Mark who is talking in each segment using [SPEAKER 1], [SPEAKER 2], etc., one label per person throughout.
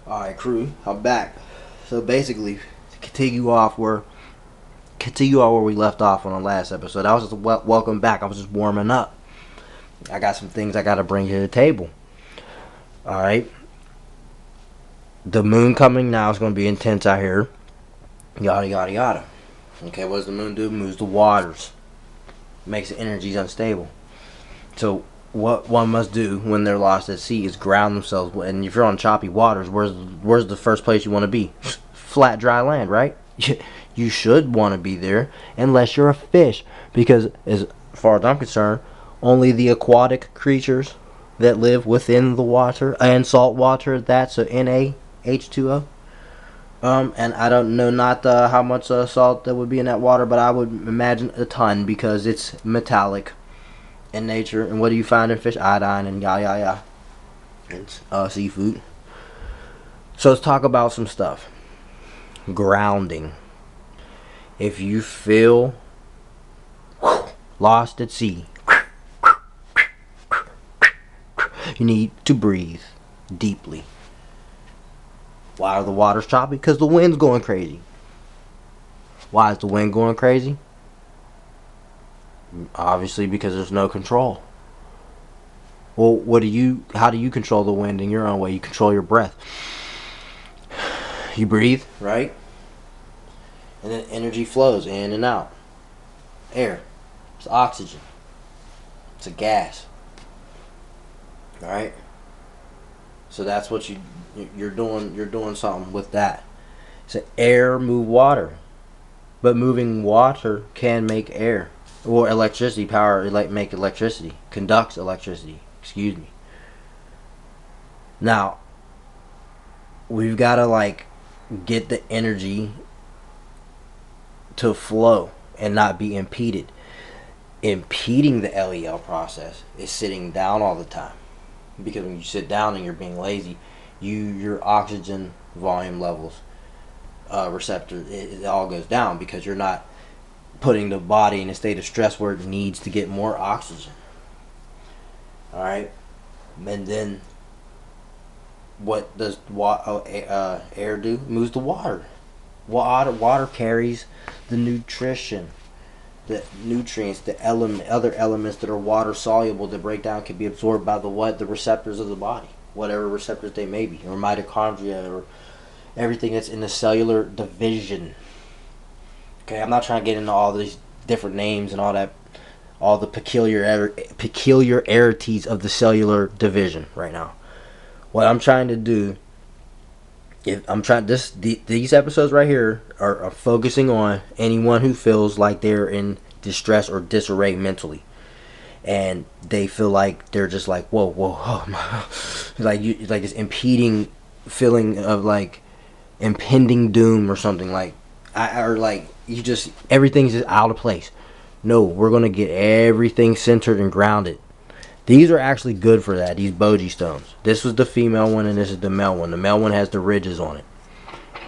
[SPEAKER 1] Alright, crew, I'm back. So basically, to continue on where we left off on the last episode. I was just welcome back. I was just warming up. I got some things I got to bring to the table. Alright. The moon coming now is going to be intense out here. Yada, yada, yada. Okay, what does the moon do? Moves the waters. Makes the energies unstable. So what one must do when they're lost at sea is ground themselves. And if you're on choppy waters, where's the first place you want to be? Flat, dry land, right? You should want to be there unless you're a fish, because as far as I'm concerned, only the aquatic creatures that live within the water and salt water, that's so NaH2O. And I don't know not how much salt that would be in that water, but I would imagine a ton because it's metallic in nature. And what do you find in fish? Iodine and yada yada yada. It's seafood. So let's talk about some stuff. Grounding. If you feel lost at sea, you need to breathe deeply. Why are the waters choppy? Because the wind's going crazy. Why is the wind going crazy? Obviously because there's no control. Well, how do you control the wind in your own way? You control your breath. You breathe, right? And then energy flows in and out. Air. It's oxygen. It's a gas. Alright? So that's what you're doing. You're doing something with that. So air move water, but moving water can make air or electricity power. Make electricity, conducts electricity. Excuse me. Now we've got to get the energy to flow and not be impeded. Impeding the LEL process is sitting down all the time. Because when you sit down and you're being lazy, your oxygen volume levels, receptor, it all goes down because you're not putting the body in a state of stress where it needs to get more oxygen. All right, and then what does air do? It moves the water. Water carries the nutrition, the nutrients, other elements that are water soluble that break down can be absorbed by the receptors of the body, whatever receptors they may be, or mitochondria, or everything that's in the cellular division. Okay, I'm not trying to get into all these different names and all that, all the peculiarities of the cellular division right now. What I'm trying to do, these episodes right here are focusing on anyone who feels like they're in distress or disarray mentally, and they feel like they're just like whoa, oh my, like this impeding feeling of like impending doom or something, everything's just out of place. No, we're gonna get everything centered and grounded. These are actually good for that, these Boji stones. This was the female one and this is the male one. The male one has the ridges on it.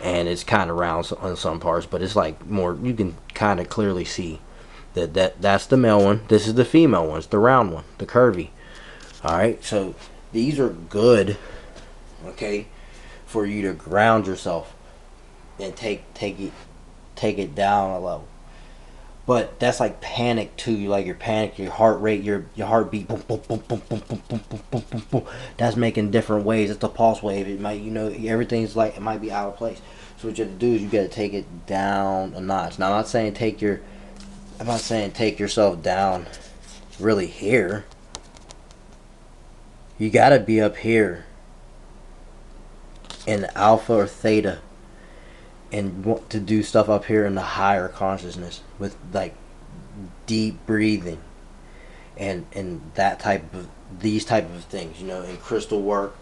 [SPEAKER 1] And it's kind of round on some parts, but it's like more, you can kind of clearly see that's the male one. This is the female one. It's the round one, the curvy. Alright, so these are good, okay, for you to ground yourself and take it down a level. But that's like panic too. You're panicked, your heart rate, your heartbeat, boom, boom, boom, boom, boom, boom, boom, boom, boom, boom, boom. That's making different waves. It's a pulse wave. It might, everything's like, it might be out of place. So what you have to do is you got to take it down a notch. Now I'm not saying take yourself down really here. You got to be up here in alpha or theta, and want to do stuff up here in the higher consciousness with like deep breathing and these type of things, in crystal work,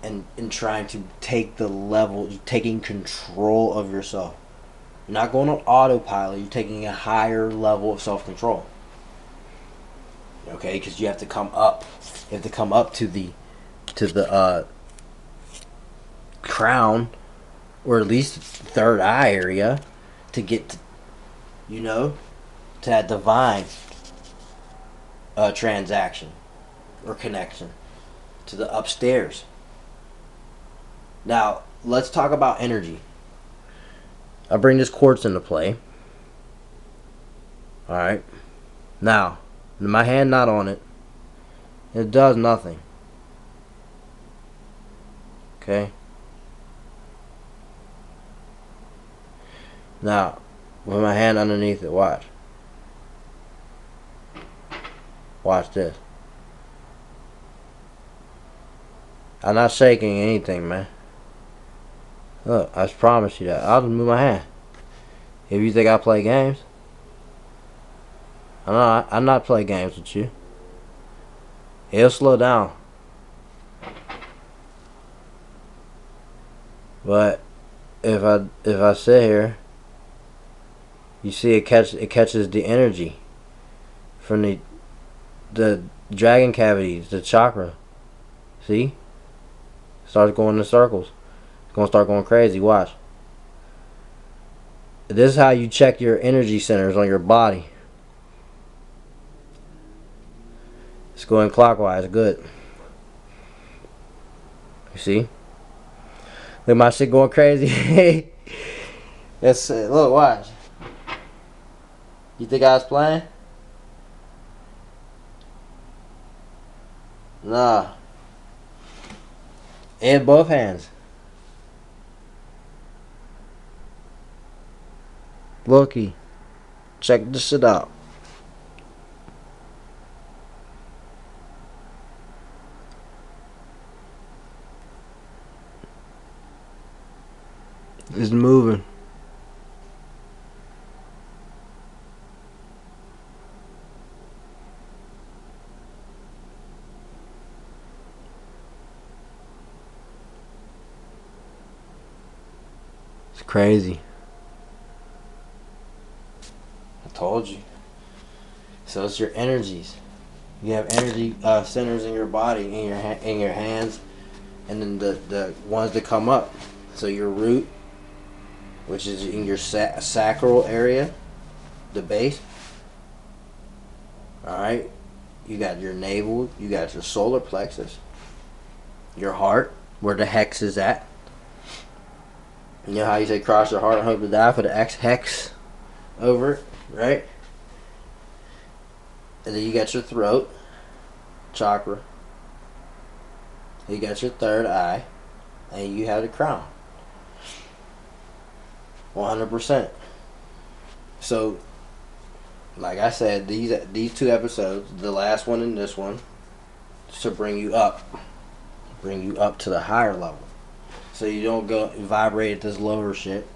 [SPEAKER 1] and trying to take the level, taking control of yourself. You're not going on autopilot. You're taking a higher level of self-control. Okay, because you have to come up. You have to come up to the crown, or at least third eye area, to get to, to that divine transaction or connection to the upstairs. Now, let's talk about energy. I bring this quartz into play. Alright. Now, my hand not on it. It does nothing. Okay. Now, with my hand underneath it, watch. Watch this. I'm not shaking anything, man. Look, I just promise you that. I'll just move my hand. If you think I play games, I'm not playing games with you. It'll slow down. But if I sit here, you see it catches the energy from the dragon cavities, the chakra. See? Starts going in circles. It's gonna start going crazy. Watch. This is how you check your energy centers on your body. It's going clockwise. Good. You see? Look at my shit going crazy. That's it. Look, watch. You think I was playing? Nah. And both hands. Looky. Check this shit out. It's moving. It's crazy. I told you. So it's your energies. You have energy centers in your body, in your hands, and then the ones that come up. So your root, which is in your sacral area, the base. All right. You got your navel. You got your solar plexus. Your heart, where the hex is at. You know how you say cross your heart and hope to die, for the X hex over it, right? And then you got your throat chakra. You got your third eye, and you have the crown. 100%. So, like I said, these two episodes, the last one and this one, to bring you up to the higher level. So you don't go vibrate at this lower shit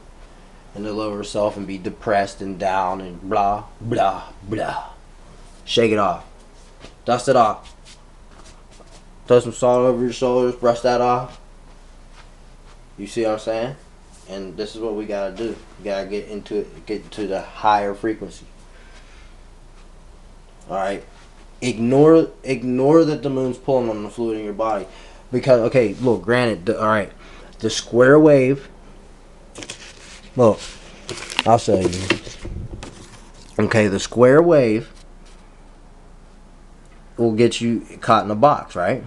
[SPEAKER 1] in the lower self and be depressed and down and blah, blah, blah. Shake it off. Dust it off. Throw some salt over your shoulders, brush that off. You see what I'm saying? And this is what we gotta do. We gotta get into the higher frequency. Alright? Ignore that the moon's pulling on the fluid in your body. Because, okay, look, granted, alright, the square wave, look, I'll show you. Okay, the square wave will get you caught in a box, right?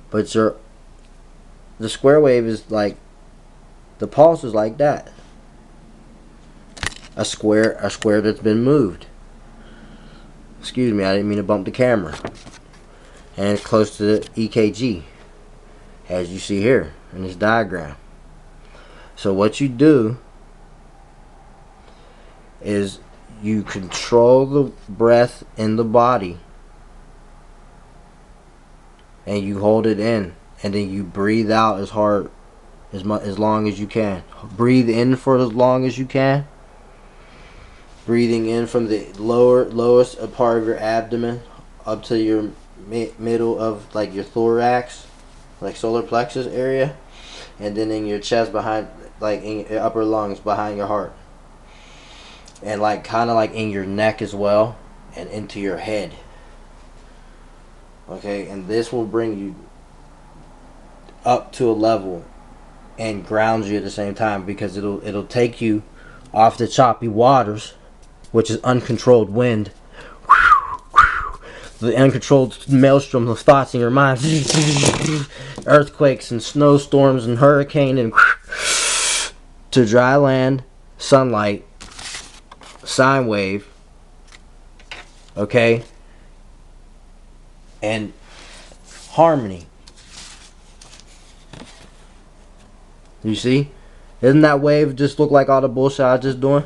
[SPEAKER 1] But the square wave is like, the pulse is like that. A square that's been moved. Excuse me, I didn't mean to bump the camera. And it's close to the EKG, as you see here in this diagram. So what you do is you control the breath in the body, and you hold it in, and then you breathe out as long as you can. Breathe in for as long as you can. Breathing in from the lowest part of your abdomen up to your middle of like your thorax, like solar plexus area, and then in your chest behind, like in your upper lungs behind your heart, and like kind of like in your neck as well, and into your head. Okay, and this will bring you up to a level and ground you at the same time, because it'll take you off the choppy waters, which is uncontrolled wind, the uncontrolled maelstrom of thoughts in your mind, earthquakes and snowstorms and hurricane, and to dry land, sunlight, sine wave, okay, and harmony. You see? Doesn't that wave just look like all the bullshit I was just doing?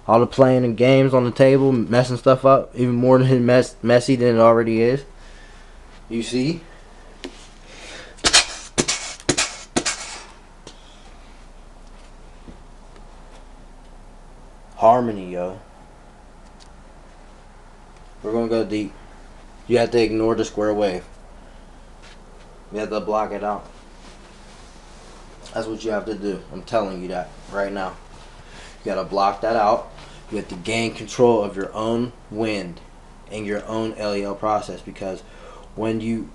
[SPEAKER 1] All the playing and games on the table, messing stuff up, even more than messy than it already is. You see? Harmony, yo. We're gonna go deep. You have to ignore the square wave. You have to block it out. That's what you have to do. I'm telling you that right now. You gotta block that out. You have to gain control of your own wind and your own LEL process, because when you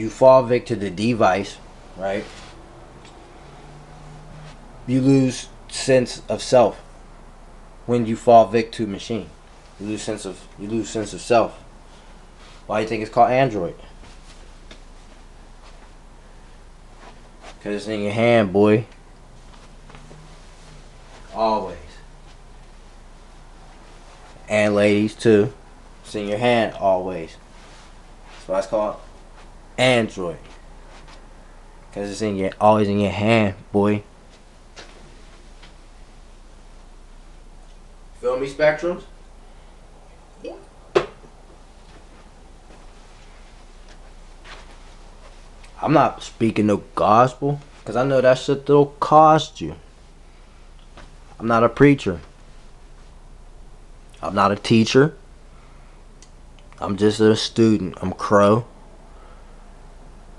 [SPEAKER 1] fall victim to the device, right, you lose sense of self. When you fall victim to machine, you lose sense of self. Why do you think it's called Android? Because it's in your hand, boy. Always. And ladies too. It's in your hand always. That's why it's called Android. Because it's always in your hand, boy. Feel me, Spectrums? I'm not speaking no gospel, because I know that shit will cost you. I'm not a preacher. I'm not a teacher. I'm just a student. I'm Crow.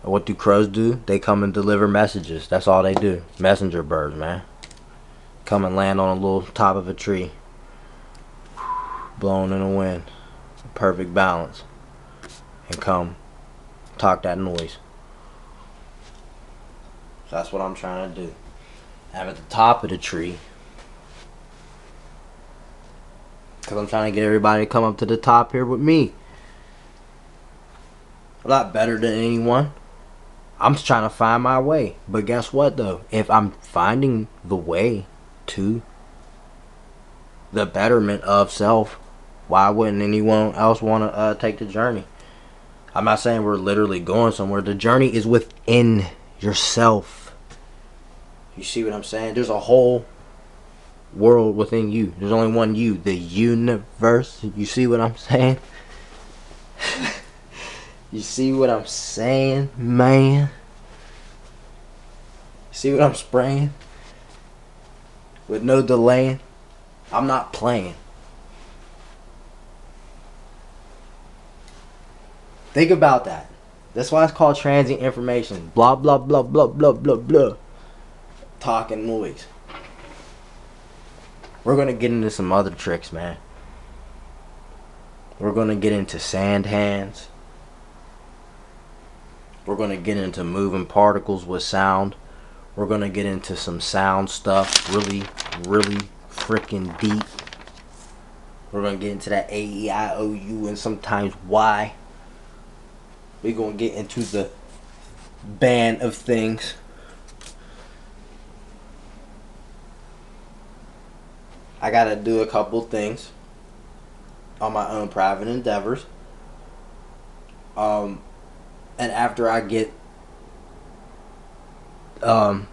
[SPEAKER 1] And what do crows do? They come and deliver messages. That's all they do. Messenger birds, man. Come and land on a little top of a tree. Blowing in the wind. Perfect balance. And come talk that noise. So that's what I'm trying to do. I'm at the top of the tree, because I'm trying to get everybody to come up to the top here with me. I'm not better than anyone. I'm just trying to find my way. But guess what though? If I'm finding the way to the betterment of self, why wouldn't anyone else want to take the journey? I'm not saying we're literally going somewhere. The journey is within yourself. You see what I'm saying? There's a whole world within you. There's only one you, the universe. You see what I'm saying? You see what I'm saying, man? See what I'm spraying? With no delaying. I'm not playing. Think about that. That's why it's called transient information. Blah, blah, blah, blah, blah, blah, blah. Talking noise. We're going to get into some other tricks, man. We're going to get into sand hands. We're going to get into moving particles with sound. We're going to get into some sound stuff. Really, really freaking deep. We're going to get into that A-E-I-O-U and sometimes Y. We're going to get into the band of things. I got to do a couple things on my own private endeavors. And after I get the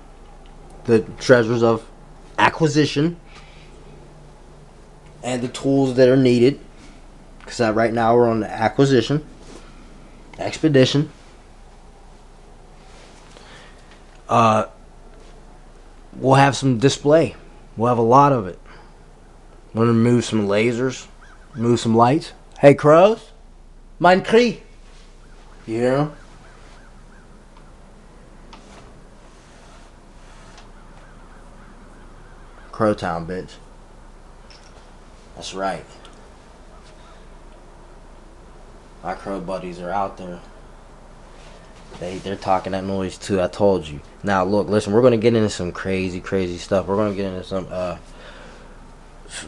[SPEAKER 1] treasures of acquisition and the tools that are needed, because right now we're on the acquisition expedition, we'll have some display. We'll have a lot of it. We're gonna move some lasers, move some lights. Hey crows, mein Krieg. You hear them? Crowtown, bitch. That's right. My crow buddies are out there. They're talking that noise too. I told you. Now look, listen. We're gonna get into some crazy stuff. We're gonna get into some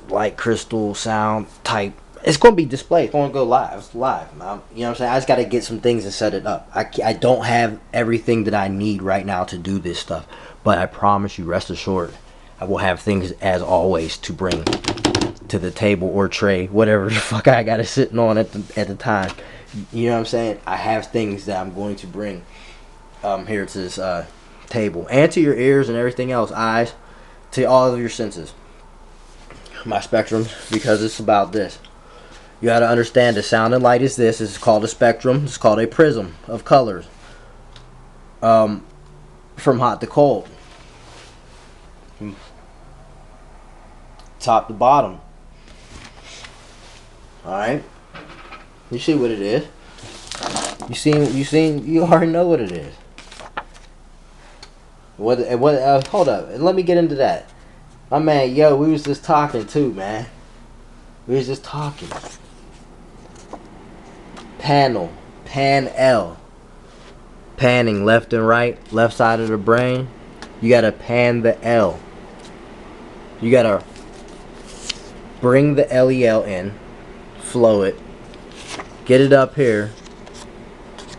[SPEAKER 1] light crystal sound type It's going to be displayed. It's going to go live. It's live. You know what I'm saying? I just got to get some things and set it up. I don't have everything that I need right now to do this stuff. But I promise you, rest assured, I will have things, as always, to bring to the table or tray, whatever the fuck I got it sitting on at the time. You know what I'm saying? I have things that I'm going to bring here to this table. And to your ears and everything else. Eyes. To all of your senses. My spectrum, because it's about this. You got to understand the sound and light is this. It's called a spectrum. It's called a prism of colors. From hot to cold. Top to bottom. Alright? You see what it is. You already know what it is. Hold up. Let me get into that. My man, yo, we was just talking too, man. We was just talking. Panel. Pan-L. Panning left and right. Left side of the brain. You gotta pan the L. You gotta bring the LEL in. Flow it. Get it up here.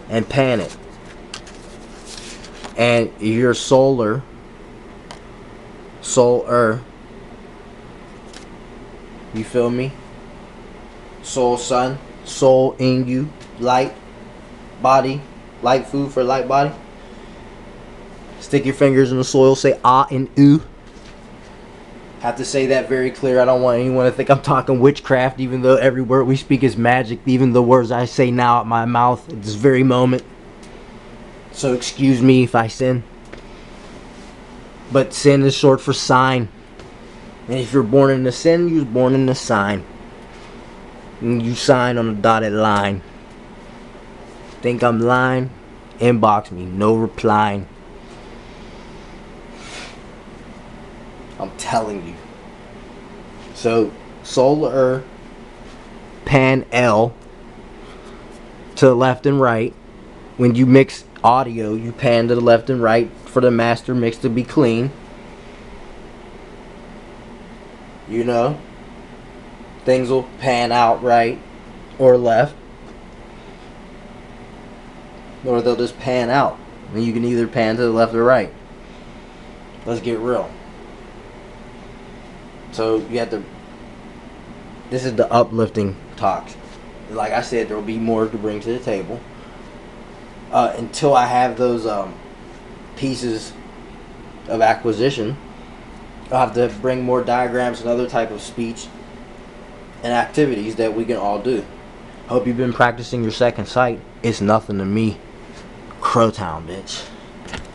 [SPEAKER 1] And pan it. And your solar. You feel me? Soul sun. Soul in you. Light. Body. Light food for light body. Stick your fingers in the soil. Say ah and oo. Have to say that very clear. I don't want anyone to think I'm talking witchcraft, even though every word we speak is magic. Even the words I say now at my mouth at this very moment. So excuse me if I sin. But sin is short for sign. And if you're born in the sin, you're born in the sign. And you sign on a dotted line. Think I'm lying? Inbox me. No replying. I'm telling you. So, solar, pan L, to the left and right. When you mix audio, you pan to the left and right for the master mix to be clean. You know, things will pan out right or left, or they'll just pan out. And you can either pan to the left or right. Let's get real. So you have to. This is the uplifting talks. Like I said, there will be more to bring to the table. Until I have those pieces of acquisition, I'll have to bring more diagrams and other type of speech and activities that we can all do. Hope you've been practicing your second sight. It's nothing to me. Crowtown, bitch.